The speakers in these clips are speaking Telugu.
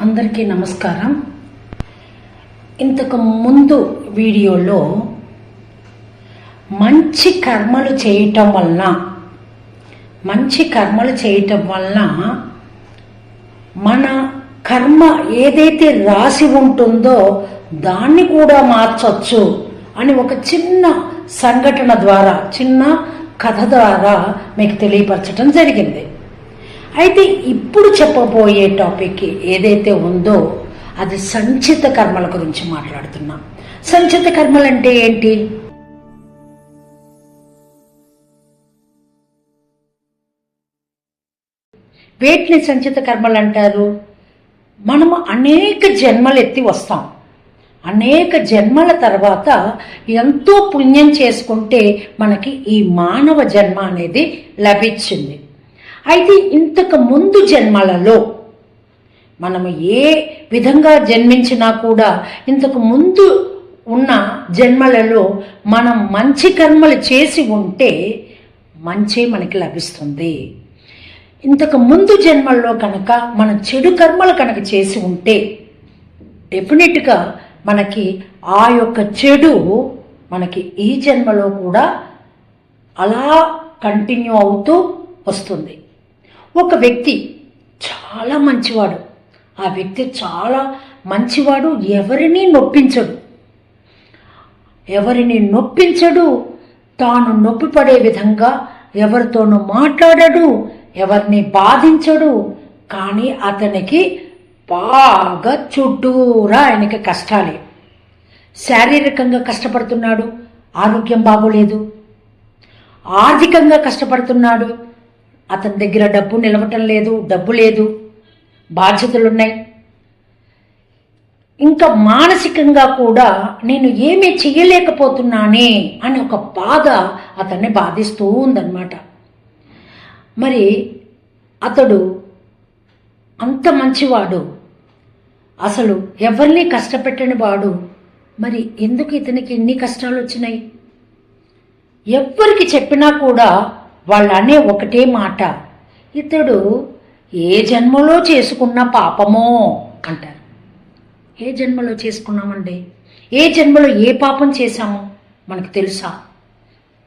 అందరికీ నమస్కారం. ఇంతకు ముందు వీడియోలో మంచి కర్మలు చేయటం వలన మన కర్మ ఏదైతే రాసి ఉంటుందో దాన్ని కూడా మార్చొచ్చు అని ఒక చిన్న సంఘటన ద్వారా, చిన్న కథ ద్వారా మీకు తెలియపరచడం జరిగింది. అయితే ఇప్పుడు చెప్పబోయే టాపిక్ ఏదైతే ఉందో అది సంచిత కర్మల గురించి మాట్లాడుతున్నాం. సంచిత కర్మలు అంటే ఏంటి? వేటిని సంచిత కర్మలు అంటారు? మనము అనేక జన్మలు ఎత్తి వస్తాం. అనేక జన్మల తర్వాత ఎంతో పుణ్యం చేసుకుంటే మనకి ఈ మానవ జన్మ అనేది లభించింది. అయితే ఇంతకు ముందు జన్మలలో మనము ఏ విధంగా జన్మించినా కూడా ఇంతకు ముందు ఉన్న జన్మలలో మనం మంచి కర్మలు చేసి ఉంటే మంచి మనకి లభిస్తుంది. ఇంతకు ముందు జన్మల్లో కనుక మనం చెడు కర్మలు కనుక చేసి ఉంటే డెఫినెట్గా మనకి ఆ యొక్క చెడు మనకి ఈ జన్మలో కూడా అలా కంటిన్యూ అవుతూ వస్తుంది. ఒక వ్యక్తి చాలా మంచివాడు, ఆ వ్యక్తి చాలా మంచివాడు, ఎవరిని నొప్పించడు, తాను నొప్పి పడే విధంగా ఎవరితోనూ మాట్లాడడు, ఎవరిని బాధించడు. కానీ అతనికి బాగా చుట్టూరా ఆయనకి కష్టాలే. శారీరకంగా కష్టపడుతున్నాడు, ఆరోగ్యం బాగోలేదు. ఆర్థికంగా కష్టపడుతున్నాడు, అతని దగ్గర డబ్బు నిలవటం లేదు, డబ్బు లేదు, బాధ్యతలున్నాయి. ఇంకా మానసికంగా కూడా నేను ఏమీ చెయ్యలేకపోతున్నానే అని ఒక బాధ అతన్ని బాధిస్తూ ఉందన్నమాట. మరి అతడు అంత మంచివాడు, అసలు ఎవరిని కష్టపెట్టని వాడు, మరి ఎందుకు ఇతనికి ఇన్ని కష్టాలు వచ్చినాయి? ఎవ్వరికి చెప్పినా కూడా వాళ్ళు అనే ఒకటే మాట, ఇతడు ఏ జన్మలో చేసుకున్న పాపమో అంటారు. ఏ జన్మలో చేసుకున్నామండి? ఏ జన్మలో ఏ పాపం చేశామో మనకు తెలుసా?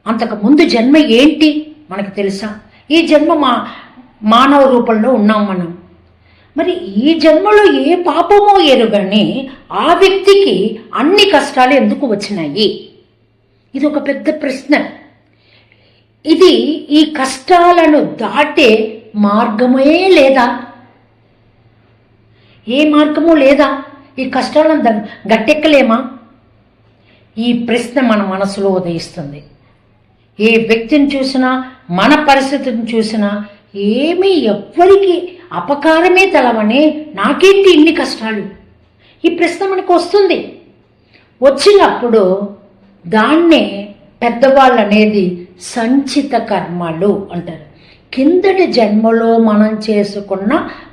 అంతకు ముందు జన్మ ఏంటి మనకు తెలుసా? ఈ జన్మ మానవ రూపంలో ఉన్నాం మనం. మరి ఈ జన్మలో ఏ పాపమో ఎరుగని ఆ వ్యక్తికి అన్ని కష్టాలు ఎందుకు వచ్చినాయి? ఇది ఒక పెద్ద ప్రశ్న. ఇది ఈ కష్టాలను దాటే మార్గమే లేదా? ఏ మార్గము లేదా? ఈ కష్టాలను గట్టెక్కలేమా? ఈ ప్రశ్న మన మనసులో ఉదయిస్తుంది. ఏ వ్యక్తిని చూసినా, మన పరిస్థితిని చూసినా ఏమీ ఎవ్వరికి అపకారమే తలవని నాకేంటి ఇన్ని కష్టాలు? ఈ ప్రశ్న మనకు వస్తుంది. వచ్చినప్పుడు దాన్నే పెద్దవాళ్ళు అనేది సంచిత కర్మలు అంటారు. కిందటి జన్మలో మనం చేసుకున్న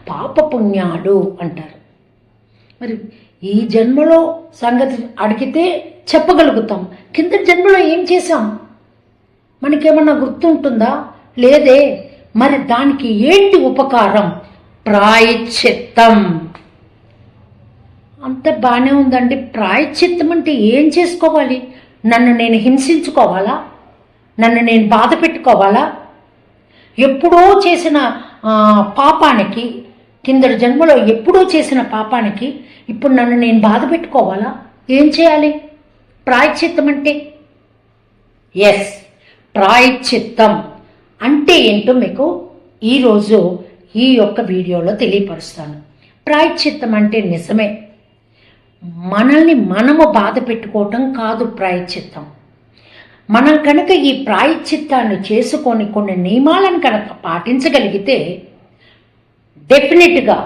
పాపపుణ్యాలు అంటారు. మరి ఈ జన్మలో సంగతి అడిగితే చెప్పగలుగుతాం. కిందటి జన్మలో ఏం చేశాం మనకేమన్నా గుర్తుంటుందా? లేదే. మరి దానికి ఏంటి ఉపకారం? ప్రాయశ్చిత్తం. అంత బాగానే ఉందండి. ప్రాయశ్చిత్తం అంటే ఏం చేసుకోవాలి? నన్ను నేను హింసించుకోవాలా? నన్ను నేను బాధ పెట్టుకోవాలా? ఎప్పుడో చేసిన పాపానికి, కిందటి జన్మలో ఎప్పుడో చేసిన పాపానికి ఇప్పుడు నన్ను నేను బాధ పెట్టుకోవాలా? ఏం చేయాలి ప్రాయశ్చిత్తం అంటే? ఎస్, ప్రాయశ్చిత్తం అంటే ఏంటో మీకు ఈరోజు ఈ యొక్క వీడియోలో తెలియపరుస్తాను. ప్రాయశ్చిత్తం అంటే నిజమే మనల్ని మనము బాధ పెట్టుకోవటం కాదు ప్రాయశ్చిత్తం. మనం కనుక ఈ ప్రాయశ్చిత్తాన్ని చేసుకొని కొన్ని నియమాలను కనుక పాటించగలిగితే డెఫినెట్గా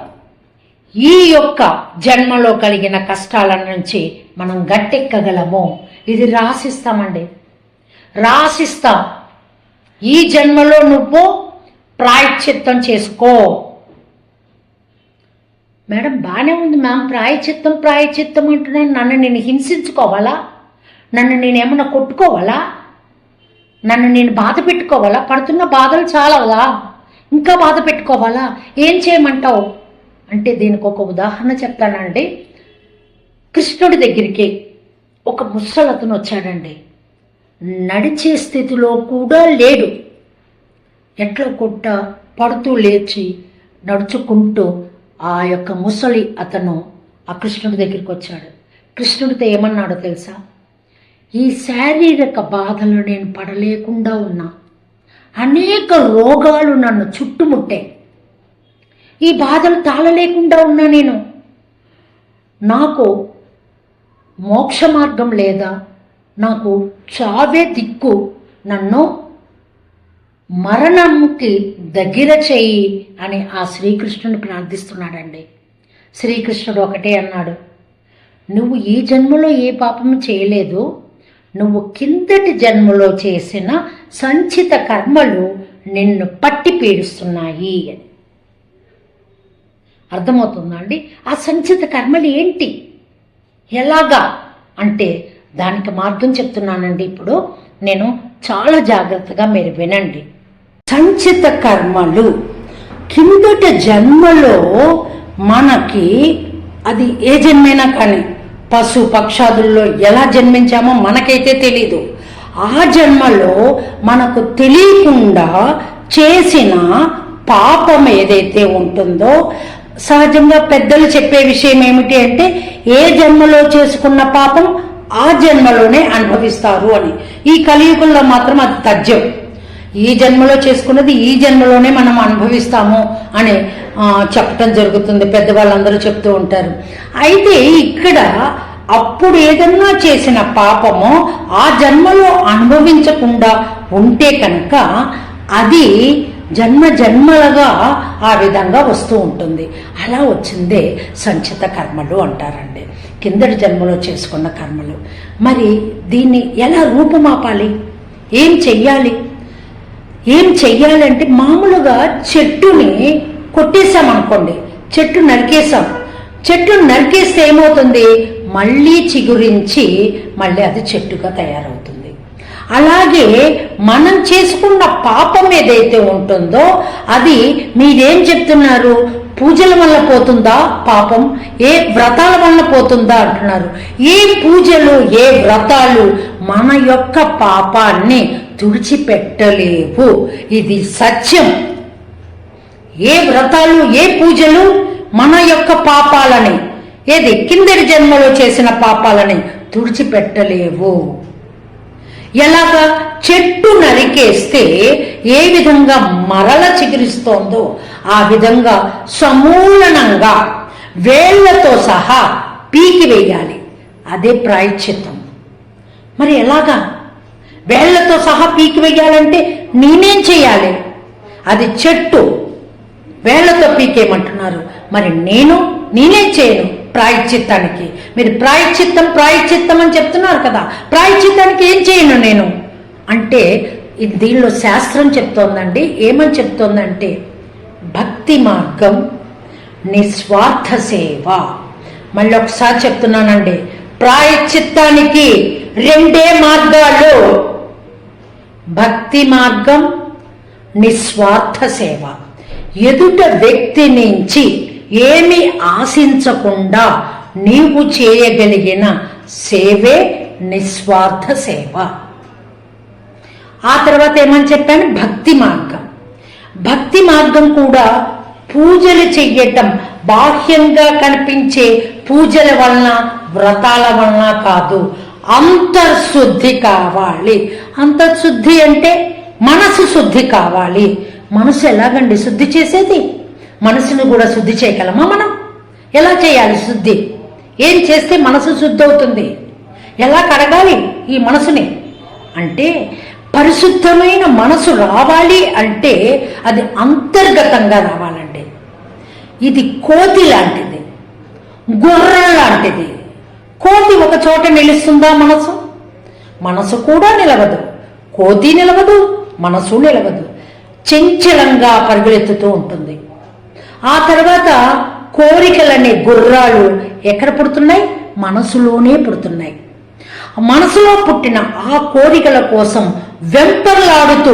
ఈ యొక్క జన్మలో కలిగిన కష్టాల నుంచి మనం గట్టెక్కగలము. ఇది రాసిస్తామండి, రాసిస్తాం. ఈ జన్మలో నువ్వు ప్రాయశ్చిత్తం చేసుకో. మేడం బాగానే ఉంది మ్యామ్, ప్రాయశ్చిత్తం అంటున్నాను. నన్ను నేను హింసించుకోవాలా? నన్ను నేనేమన్నా కొట్టుకోవాలా? నన్ను నేను బాధ పెట్టుకోవాలా? పడుతున్న బాధలు చాలవదా? ఇంకా బాధ పెట్టుకోవాలా? ఏం చేయమంటావు? అంటే దీనికి ఒక ఉదాహరణ చెప్తానండి. కృష్ణుడి దగ్గరికి ఒక ముసలతను వచ్చాడండి. నడిచే స్థితిలో కూడా లేడు. ఎట్లా కొట్ట పడుతూ లేచి నడుచుకుంటూ ఆ యొక్క ముసలి అతను ఆ కృష్ణుడి దగ్గరికి వచ్చాడు. కృష్ణుడితో ఏమన్నాడో తెలుసా? ఈ శారీరక బాధలు నేను పడలేకుండా ఉన్నా, అనేక రోగాలు నన్ను చుట్టుముట్టాయి, ఈ బాధలు తాళలేకుండా ఉన్నా, నాకు మోక్ష మార్గం లేదా, నాకు చావే దిక్కు, నన్ను మరణంకి దగ్గర చెయ్యి అని ఆ శ్రీకృష్ణుని ప్రార్థిస్తున్నాడండి. శ్రీకృష్ణుడు ఒకటే అన్నాడు, నువ్వు ఈ జన్మలో ఏ పాపం చేయలేదు, నువ్వు కిందటి జన్మలో చేసిన సంచిత కర్మలు నిన్ను పట్టి పీడిస్తున్నాయి అని. అర్థమవుతుందా అండి? ఆ సంచిత కర్మలు ఏంటి, ఎలాగా అంటే దానికి మార్గం చెప్తున్నానండి. ఇప్పుడు నేను చాలా జాగ్రత్తగా మీరు వినండి. సంచిత కర్మలు కిందటి జన్మలో మనకి, అది ఏ జన్మైనా కానీ, పశు పక్షాదుల్లో ఎలా జన్మించామో మనకైతే తెలీదు. ఆ జన్మలో మనకు తెలియకుండా చేసిన పాపం ఏదైతే ఉంటుందో, సహజంగా పెద్దలు చెప్పే విషయం ఏమిటి అంటే, ఏ జన్మలో చేసుకున్న పాపం ఆ జన్మలోనే అనుభవిస్తారు అని. ఈ కలియుగంలో మాత్రం అది తథ్యం. ఈ జన్మలో చేసుకున్నది ఈ జన్మలోనే మనం అనుభవిస్తాము అని చెప్పటం జరుగుతుంది, పెద్దవాళ్ళందరూ చెప్తూ ఉంటారు. అయితే ఇక్కడ అప్పుడు ఏదన్నా చేసిన పాపమో ఆ జన్మలో అనుభవించకుండా ఉంటే కనుక అది జన్మ జన్మలుగా ఆ విధంగా వస్తూ ఉంటుంది. అలా వచ్చిందే సంచిత కర్మలు అంటారండి, కిందటి జన్మలో చేసుకున్న కర్మలు. మరి దీన్ని ఎలా రూపుమాపాలి, ఏం చెయ్యాలి? ఏం చెయ్యాలంటే, మామూలుగా చెట్టుని కొట్టేశామనుకోండి, చెట్టు నరికేసాం, చెట్టు నరికేస్తే ఏమవుతుంది? మళ్ళీ చిగురించి మళ్ళీ అది చెట్టుగా తయారవుతుంది. అలాగే మనం చేసుకున్న పాపం ఏదైతే ఉంటుందో అది మీరేం చెప్తున్నారు? పూజల వల్ల పోతుందా పాపం? ఏ వ్రతాల వల్ల పోతుందా అంటున్నారు. ఏ పూజలు ఏ వ్రతాలు మన యొక్క పాపాన్ని తుడిచిపెట్టలేవు, ఇది సత్యం. ఏ వ్రతాలు ఏ పూజలు మన యొక్క పాపాలని, ఏది కిందటి జన్మలో చేసిన పాపాలని తుడిచిపెట్టలేవు. ఎలాగా? చెట్టు నరికేస్తే ఏ విధంగా మరల చిగురిస్తోందో ఆ విధంగా సమూలనంగా వేళ్లతో సహా పీకి వేయాలి. అదే ప్రాయశ్చిత్తం. మరి ఎలాగా వేళ్లతో సహా పీకి వేయాలంటే నేనేం చేయాలి? అది చెట్టు, వేళ్లతో పీకేయమంటున్నారు. మరి నేనేం చేయను ప్రాయశ్చిత్తానికి? మీరు ప్రాయశ్చిత్తం అని చెప్తున్నారు కదా, ప్రాయశ్చిత్తానికి ఏం చేయను నేను అంటే, దీనిలో శాస్త్రం చెప్తోందండి. ఏమని చెప్తోందంటే, భక్తి మార్గం, నిస్వార్థ సేవ. మళ్ళీ ఒకసారి చెప్తున్నానండి, ప్రాయశ్చిత్తానికి రెండే మార్గాలు, భక్తి మార్గం, నిస్వార్థ సేవ. ఎదుట వ్యక్తి నుంచి ఏమి ఆశించకుండా నీవు చేయగలిగిన సేవే నిస్వార్థ సేవ. ఆ తర్వాత ఏమని చెప్పాను? భక్తి మార్గం. భక్తి మార్గం కూడా పూజలు చెయ్యటం, బాహ్యంగా కనిపించే పూజల వలన వ్రతాల వలన కాదు, అంతర్శుద్ధి కావాలి. అంతర్శుద్ధి అంటే మనసు శుద్ధి కావాలి. మనసు ఎలాగండి శుద్ధి చేసేది? మనసును కూడా శుద్ధి చేయగలమా మనం? ఎలా చేయాలి శుద్ధి? ఏం చేస్తే మనసు శుద్ధి అవుతుంది? ఎలా కడగాలి ఈ మనసుని అంటే, పరిశుద్ధమైన మనసు రావాలి అంటే అది అంతర్గతంగా రావాలండి. ఇది కోతి లాంటిది, గుర్రం లాంటిది. కోతి ఒక చోట నిలుస్తుందా? మనసు కూడా నిలవదు. కోతి నిలవదు, మనసు నిలవదు, చంచలంగా పరుగులెత్తుతూ ఉంటుంది. ఆ తర్వాత కోరికలనే గుర్రాలు ఎక్కడ పుడుతున్నాయి? మనసులోనే పుడుతున్నాయి. మనసులో పుట్టిన ఆ కోరికల కోసం వెంపర్లాడుతూ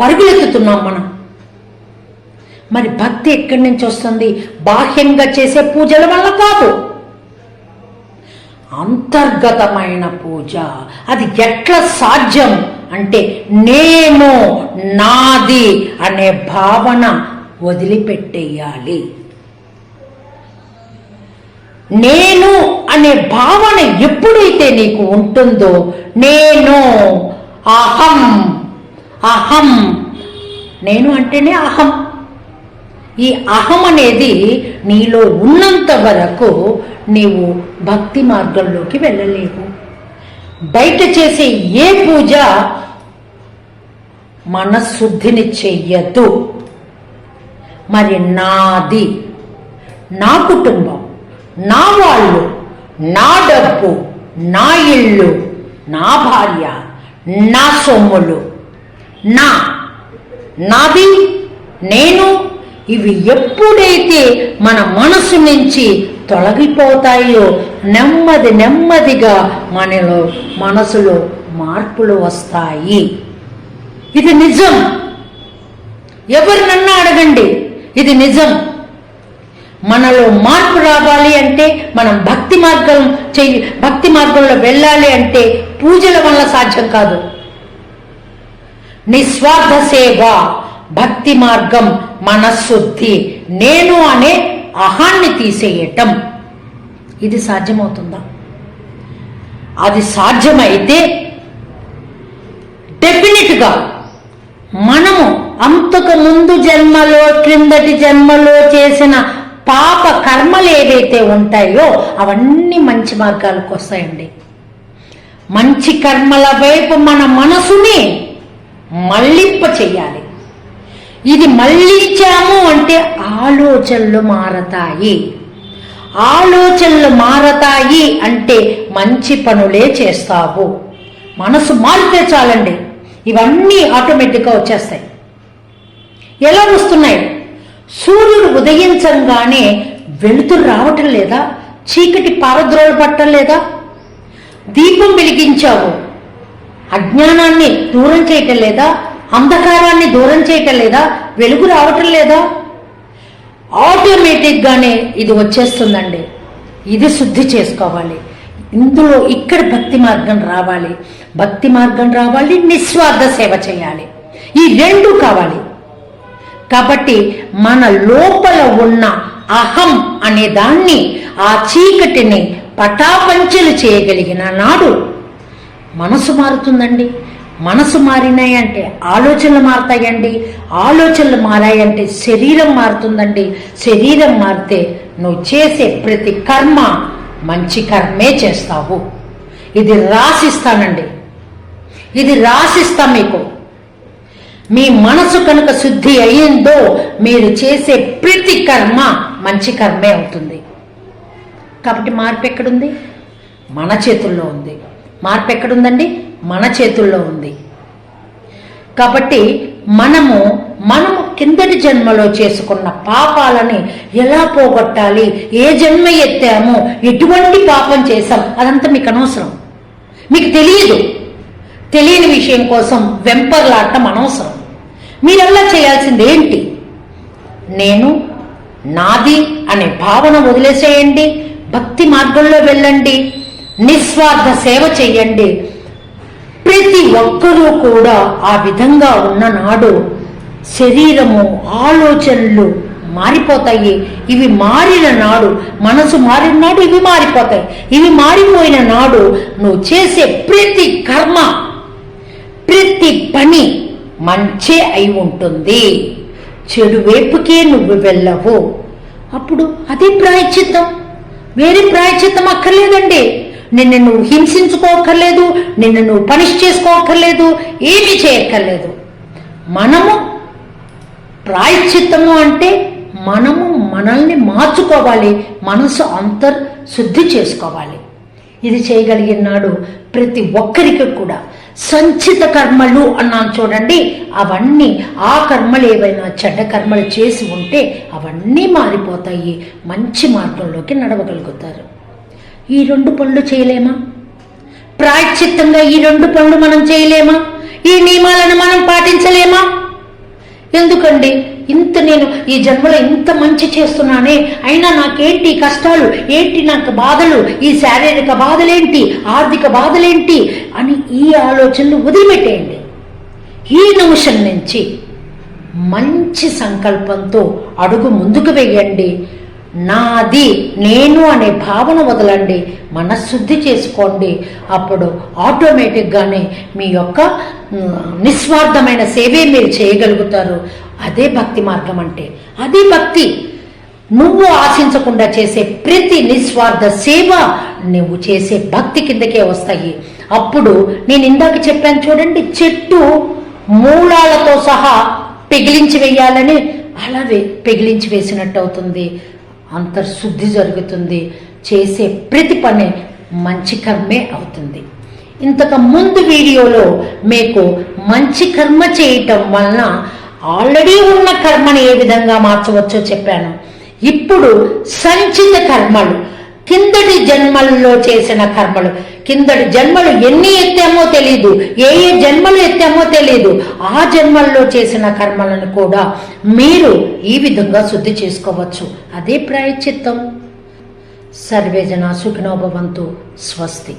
పరుగులెత్తుతున్నాం మనం. మరి భక్తి ఎక్కడి నుంచి వస్తుంది? బాహ్యంగా చేసే పూజల వల్ల కాదు, అంతర్గతమైన పూజ. అది ఎట్లా సాధ్యం అంటే నేను, నాది అనే భావన వదిలిపెట్టేయాలి. నేను అనే భావన ఎప్పుడైతే నీకు ఉంటుందో, నేను, అహం, అహం, నేను అంటేనే అహం. ఈ అహం అనేది నీలో ఉన్నంత వరకు నీవు భక్తి మార్గంలోకి వెళ్ళలేవు. బయట చేసే ఏ పూజ మనశుద్ధిని చెయ్యదు. మరి నాది, నా కుటుంబం, నా వాళ్ళు, నా డబ్బు, నా ఇల్లు, నా భార్య, నా సొమ్ములు, నాది, నేను, ఇవి ఎప్పుడైతే మన మనసు నుంచి తొలగిపోతాయో నెమ్మది నెమ్మదిగా మనసులో మార్పులు వస్తాయి. ఇది నిజం. ఎవరినన్నా అడగండి, ఇది నిజం. మనలో మార్పు రావాలి అంటే, మనం భక్తి మార్గంలో వెళ్ళాలి అంటే పూజల వల్ల సాధ్యం కాదు. నిస్వార్థ సేవ, భక్తి మార్గం, మనశుద్ధి, నేను అనే అహాన్ని తీసేయటం. ఇది సాధ్యమవుతుందా? అది సాధ్యమైతే డెఫినెట్గా మనము అంతకు ముందు జన్మలో, క్రిందటి జన్మలో చేసిన పాప కర్మలు ఏవైతే ఉంటాయో అవన్నీ మంచి మార్గాలకు వస్తాయండి. మంచి కర్మల వైపు మన మనసుని మళ్ళింప చెయ్యాలి. ఇది మళ్ళించాము అంటే ఆలోచనలు మారతాయి. ఆలోచనలు మారతాయి అంటే మంచి పనులే చేస్తావు. మనసు మారితే చాలండి, ఇవన్నీ ఆటోమేటిక్గా వచ్చేస్తాయి. ఎలా వస్తున్నాయి? సూర్యుడు ఉదయించంగానే వెలుతురు రావటం లేదా? చీకటి పారద్రోలు పట్టం లేదా? దీపం వెలిగించావు, అజ్ఞానాన్ని దూరం చేయటం లేదా? అంధకారాన్ని దూరం చేయటం లేదా? వెలుగు రావటం లేదా? ఆటోమేటిక్గానే ఇది వచ్చేస్తుందండి. ఇది శుద్ధి చేసుకోవాలి. ఇందులో ఇక్కడ భక్తి మార్గం రావాలి. భక్తి మార్గం రావాలి, నిస్వార్థ సేవ చేయాలి. ఈ రెండు కావాలి. కాబట్టి మన లోపల ఉన్న అహం అనే దాన్ని, ఆ చీకటిని పటాపంచలు చేయగలిగిన నాడు మనసు మారుతుందండి. మనసు మారినాయంటే ఆలోచనలు మారుతాయండి. ఆలోచనలు మారాయంటే శరీరం మారుతుందండి. శరీరం మారితే నువ్వు చేసే ప్రతి కర్మ మంచి కర్మే చేస్తావు. ఇది రాసిస్తానండి, ఇది రాసిస్తా మీకు. మీ మనసు కనుక శుద్ధి అయ్యిందో మీరు చేసే ప్రతి కర్మ మంచి కర్మే అవుతుంది. కాబట్టి మార్పు ఎక్కడుంది? మన చేతుల్లో ఉంది. మార్పు ఎక్కడుందండి? మన చేతుల్లో ఉంది. కాబట్టి మనము కిందటి జన్మలో చేసుకున్న పాపాలని ఎలా పోగొట్టాలి, ఏ జన్మ ఎత్తామో, ఎటువంటి పాపం చేశాం, అదంతా మీకు అనవసరం. మీకు తెలియదు. తెలియని విషయం కోసం వెంపర్లాడటం అనవసరం. మీరల్లా చేయాల్సింది ఏంటి? నేను, నాది అనే భావన వదిలేసేయండి. భక్తి మార్గంలో వెళ్ళండి. నిస్వార్థ సేవ చెయ్యండి. ప్రతి ఒక్కరూ కూడా ఆ విధంగా ఉన్న నాడు శరీరము, ఆలోచనలు మారిపోతాయి. ఇవి మారిన నాడు, మనసు మారిన నాడు ఇవి మారిపోతాయి. ఇవి మారిపోయిన నాడు నువ్వు చేసే ప్రతి కర్మ, ప్రతి పని మంచే అయి ఉంటుంది. చెడు వైపుకే నువ్వు వెళ్ళవు. అప్పుడు అదే ప్రాయశ్చిత్తం. వేరే ప్రాయశ్చిత్తం అక్కర్లేదండి. నిన్ను నువ్వు హింసించుకోకర్లేదు, నిన్ను నువ్వు పనిష్ చేసుకోకర్లేదు, ఏమీ చేయక్కర్లేదు. మనము ప్రాయశ్చిత్తము అంటే మనము మనల్ని మార్చుకోవాలి, మనసు శుద్ధి చేసుకోవాలి. ఇది చేయగలిగిన నాడు ప్రతి ఒక్కరికి కూడా సంచిత కర్మలు అన్నాను చూడండి, అవన్నీ ఆ కర్మలు ఏవైనా చెడ్డ కర్మలు చేసి ఉంటే అవన్నీ మారిపోతాయి. మంచి మార్గంలోకి నడవగలుగుతారు. ఈ 2 పనులు చేయలేమా? ప్రాయశ్చిత్తంగా ఈ 2 పనులు మనం చేయలేమా? ఈ నియమాలను మనం పాటించలేమా? ఎందుకండి నేను ఈ జన్మలో ఇంత మంచి చేస్తున్నానే, అయినా నాకేంటి కష్టాలు, ఏంటి నాకు బాధలు, ఈ శారీరక బాధలేంటి, ఆర్థిక బాధలేంటి అని ఈ ఆలోచనలు వదిలిపెట్టేయండి. ఈ నిమిషం నుంచి మంచి సంకల్పంతో అడుగు ముందుకు వేయండి. నాది, నేను అనే భావన వదలండి, మనశుద్ధి చేసుకోండి. అప్పుడు ఆటోమేటిక్గానే మీ యొక్క నిస్వార్థమైన సేవే మీరు చేయగలుగుతారు. అదే భక్తి మార్గం అంటే. అదే భక్తి. నువ్వు ఆశించకుండా చేసే ప్రతి నిస్వార్థ సేవ నువ్వు చేసే భక్తి కిందకే వస్తాయి. అప్పుడు నేను ఇందాక చెప్పాను చూడండి, చెట్టు మూలాలతో సహా పెగిలించి వేయాలని, అలా పెగిలించి వేసినట్టు అవుతుంది. అంతర్శుద్ధి జరుగుతుంది. చేసే ప్రతి పని మంచి కర్మే అవుతుంది. ఇంతకు ముందు వీడియోలో మీకు మంచి కర్మ చేయటం వలన ఆల్రెడీ ఉన్న కర్మని ఏ విధంగా మార్చవచ్చో చెప్పాను. ఇప్పుడు సంచిత కర్మలు, కిందటి జన్మల్లో చేసిన కర్మలు, కిందటి జన్మలు ఎన్ని ఎత్తామో తెలీదు, ఏ జన్మలు ఎత్తామో తెలీదు, ఆ జన్మల్లో చేసిన కర్మలను కూడా మీరు ఈ విధంగా శుద్ధి చేసుకోవచ్చు. అదే ప్రాయశ్చిత్తం. సర్వే జనా సుఖినో భవంతు. స్వస్తి.